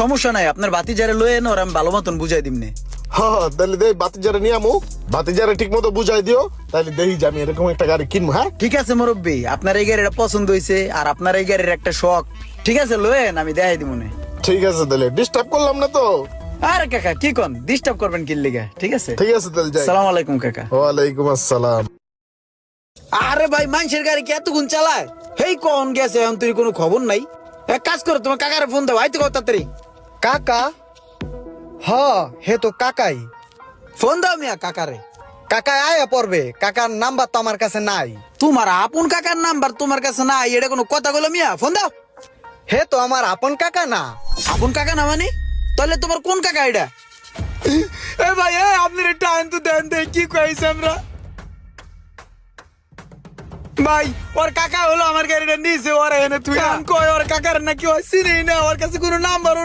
সমস্যা নাই, আপনার বাতিজারে লয়ে এনো, আর আমি ভালো মতন বুঝাই দিমনে। হ্যাঁ তাহলে দেই বাতিজারে নিয়ে আমু, বাতিজারে ঠিক মতো বুঝাই দিও, তাহলে দেখি যে আমি এরকম একটা গাড়ি কিনবো। হ্যাঁ ঠিক আছে মুরব্বী, আপনার এই গাড়িটা পছন্দ হয়েছে আর আপনার এই গাড়ির একটা শখ। ঠিক আছে লয়েন, আমি দেখাই দিমনে। ঠিক আছে, তাহলে ডিস্টার্ব করলাম না তো? আরে কাকা কি কোন, ডিস্টার্ব করবেন কি লিগা? ঠিক আছে ঠিক আছে তাহলে যাই। সালাম আলাইকুম কাকা। ওয়ালাইকুম আসসালাম। আরে ভাই, মানুষের গাড়ি কি এতক্ষণ চালায়? হেই কোন গেছে এখন, তুই কোনো খবর নাই? এক কাজ করো, তোমার কাকারে ফোন দাও, আইতে কত তাড়াতাড়ি। কাকা? হ, হে তো কাকাই। ফোন দাও মিয়া কাকারে। কাকা আয়া পড়বে, কাকার নাম্বার তো আমার কাছে নাই। তোমার আপন কাকার নাম্বার তোমার কাছে নাই, এটা কোনো কথা বলো মিয়া? ফোন দাও। হে তো আমার আপন কাকা না। আপন কাকা না মানে? তাহলে তোমার কোন কাকা এটা? এ ভাই, আপনি টাইম তো দেন, কি কইছে আমরা ভাই? ওর কাকা হলো আমার গাড়িটা নিয়েছে, ওর এনে তুই কয় ওর কাকার নাকি চিনি না, ওর কাছে কোনো নাম্বার